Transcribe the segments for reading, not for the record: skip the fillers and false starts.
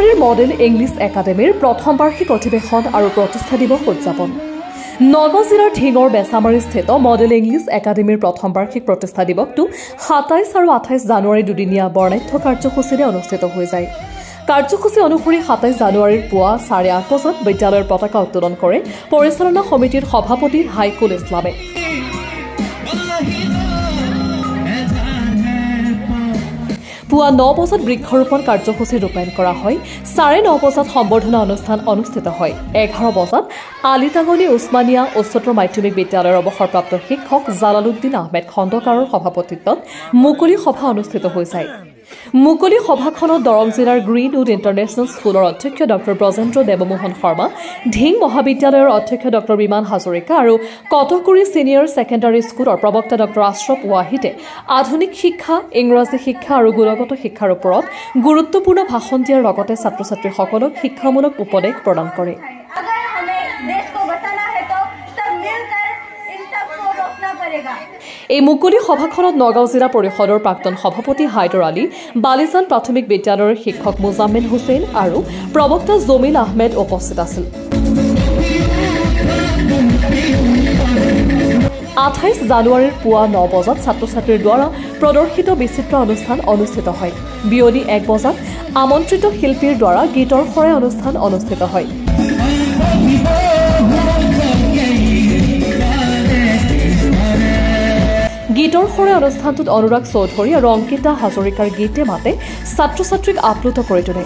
বিয়লিৰ model English একাডেমীৰ প্ৰথম বাৰ্ষিক অধিৱেশন আৰু প্ৰতিষ্ঠা দিৱস উদযাপন। নগাঁও জিলাৰ ঢিঙৰ বেচামাৰীস্থিত মডেল ইংলিছ একাডেমীৰ প্ৰথম বাৰ্ষিক প্ৰতিষ্ঠা দিৱসটো ২৭ আৰু ২৮ জানুৱাৰী দুদিনীয়া বৰ্ণাঢ্য কাৰ্যসূচীৰে অনুষ্ঠিত হৈ যায়। কাৰ্যসূচী অনুসৰি ২৭ জানুৱাৰীৰ পুৱা ৮:৩০ বজাত বিদ্যালয়ৰ পতাকা উত্তোলন কৰে পৰিচালনা সমিতিৰ সভাপতি হাইকুল ইছলামে। পুৱা ৯ বজাত বৃক্ষৰোপণ কাৰ্যসূচী ৰূপায়ণ কৰা হয়। ৯:৩০ বজাত সম্বৰ্ধনা অনুষ্ঠান অনুষ্ঠিত হয়। ১১ বজাত আলিটাঙনি উছমানিয়া উচ্চতৰ মাধ্যমিক বিদ্যালয়ৰ অৱসৰপ্ৰাপ্ত শিক্ষক জালালুদ্দিন আহমেদ খণ্ডকাৰৰ সভাপতিত্বত মুকলি সভা অনুষ্ঠিত হৈ যায়। মুকলি সভাখনত দৰং জিলাৰ গ্ৰীণউড ইণ্টাৰনেশ্যনেল স্কুলৰ অধ্যক্ষ ড ব্ৰজেন্দ্ৰ দেৱমোহন শৰ্মা, ঢিং মহাবিদ্যালয়ৰ অধ্যক্ষ ড বিমান হাজৰিকা আৰু কটকুৰি ছিনিয়ৰ ছেকেণ্ডাৰী স্কুলৰ প্ৰবক্তা ড আশ্ৰফ ৱাহিদে আধুনিক শিক্ষা, ইংৰাজী শিক্ষা আৰু গুণগত শিক্ষাৰ ওপৰত গুৰুত্বপূৰ্ণ ভাষণ দিয়াৰ লগতে ছাত্ৰ ছাত্ৰীসকলক শিক্ষামূলক উপদেশ প্ৰদান কৰে। এই মুকলি সভাখনত নগাঁও জিলা পৰিষদৰ প্ৰাক্তন সভাপতি হাইদৰ আলী, বালিজান প্ৰাথমিক বিদ্যালয়ৰ শিক্ষক মুজাম্মিল হুছেইন আৰু প্ৰবক্তা জমিল আহমেদ উপস্থিত আছিল। ২৮ জানুৱাৰীৰ পুৱা ৯ বজাত ছাত্ৰ ছাত্ৰীৰ দ্বাৰা প্ৰদৰ্শিত বিচিত্ৰ অনুষ্ঠান অনুষ্ঠিত হয়। বিয়লি ১ বজাত আমন্ত্ৰিত শিল্পীৰ দ্বাৰা গীতৰ শৰাই অনুষ্ঠান অনুষ্ঠিত হয়। গীতৰ শৰাই অনুষ্ঠানটোত অনুৰাগ চৌধুৰী আৰু অংকিতা হাজৰিকাৰ গীতে মাতে ছাত্ৰ ছাত্ৰীক আপ্লুত কৰি তোলে।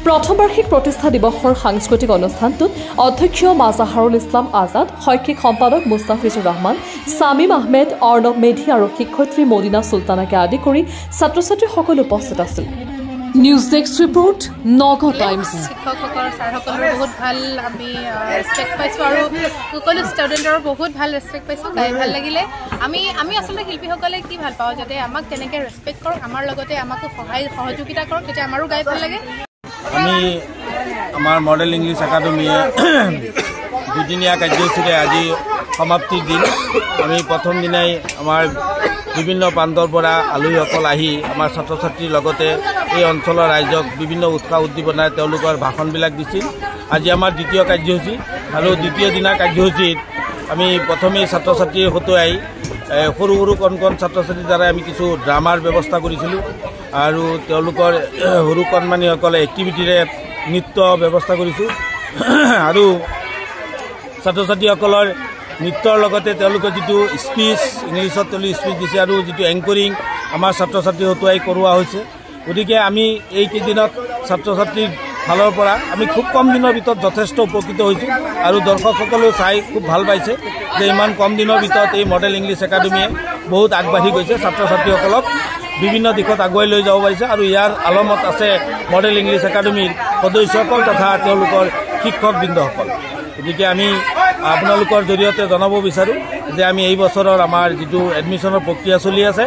প্ৰথম বাৰ্ষিক প্ৰতিষ্ঠা দিৱসৰ সাংস্কৃতিক অনুষ্ঠানটোত অধ্যক্ষ মাজাহাৰুল ইছলাম আজাদ, শৈক্ষিক সম্পাদক মুস্তাফিজুৰ ৰহমান, ছামিম আহমেদ, অৰ্ণৱ মেধি আৰু শিক্ষয়িত্ৰী মদিনা চুলতানাকে আদি কৰি ছাত্ৰ ছাত্ৰীসকল উপস্থিত আছিল। News desk report, Nagaon times. শিক্ষকসকলৰ ছাৰসকলৰ বহুত ভাল আমি ৰেচপেক্ট পাইছোঁ আৰু সকলো ষ্টুডেণ্টৰ বহুত ভাল ৰেচপেক্ট পাইছোঁ, গাই ভাল লাগিলে। আমি আচলতে শিল্পীসকলে কি ভাল পাওঁ, যাতে আমাক তেনেকৈ ৰেচপেক্ট কৰক, আমাৰ লগতে আমাকো সহযোগিতা কৰক, তেতিয়া আমাৰো গাই ভাল লাগে। আমি আমাৰ মডেল ইংলিছ একাডেমীয়ে দুদিনীয়া কাৰ্যসূচীৰে আজি সমাপ্তিৰ দিন। আমি প্ৰথম দিনাই আমাৰ বিভিন্ন প্ৰান্তৰ পৰা আলহীসকল আহি আমাৰ ছাত্ৰ ছাত্ৰীৰ লগতে এই অঞ্চলৰ ৰাইজক বিভিন্ন উৎসাহ উদ্দীপনাৰে তেওঁলোকৰ ভাষণবিলাক দিছিল। আজি আমাৰ দ্বিতীয় কাৰ্যসূচী আৰু দ্বিতীয় দিনাৰ কাৰ্যসূচীত আমি প্ৰথমেই ছাত্ৰ ছাত্ৰীৰ হতুৱাই সৰু সৰু কণ কণ ছাত্ৰ ছাত্ৰীৰ দ্বাৰাই আমি কিছু ড্ৰামাৰ ব্যৱস্থা কৰিছিলোঁ আৰু তেওঁলোকৰ সৰু কণমানিসকলে এক্টিভিটিৰে নৃত্য ব্যৱস্থা কৰিছোঁ আৰু ছাত্ৰ ছাত্ৰীসকলৰ নৃত্যৰ লগতে তেওঁলোকে যিটো স্পীচ, ইংলিছত তেওঁলোকে স্পীচ দিছে আৰু যিটো এংকৰিং আমাৰ ছাত্ৰ ছাত্ৰী হতুৱাই কৰোৱা হৈছে। গতিকে আমি এইকেইদিনত ছাত্ৰ ছাত্ৰীৰ ফালৰ পৰা আমি খুব কম দিনৰ ভিতৰত যথেষ্ট উপকৃত হৈছোঁ আৰু দৰ্শকসকলেও চাই খুব ভাল পাইছে যে ইমান কম দিনৰ ভিতৰত এই মডেল ইংলিছ একাডেমীয়ে বহুত আগবাঢ়ি গৈছে, ছাত্ৰ ছাত্ৰীসকলক বিভিন্ন দিশত আগুৱাই লৈ যাব পাৰিছে আৰু ইয়াৰ আলমত আছে মডেল ইংলিছ একাডেমীৰ সদস্যসকল তথা তেওঁলোকৰ শিক্ষকবৃন্দসকল। গতিকে আমি আপোনালোকৰ জৰিয়তে জনাব বিচাৰোঁ যে আমি এই বছৰৰ আমাৰ যিটো এডমিশ্যনৰ প্ৰক্ৰিয়া চলি আছে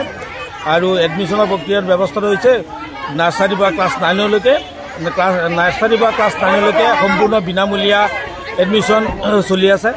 আৰু এডমিশ্যনৰ প্ৰক্ৰিয়াৰ ব্যৱস্থাটো হৈছে নাৰ্চাৰীৰ পৰা ক্লাছ 9লৈকে সম্পূৰ্ণ বিনামূলীয়া এডমিশ্যন চলি আছে।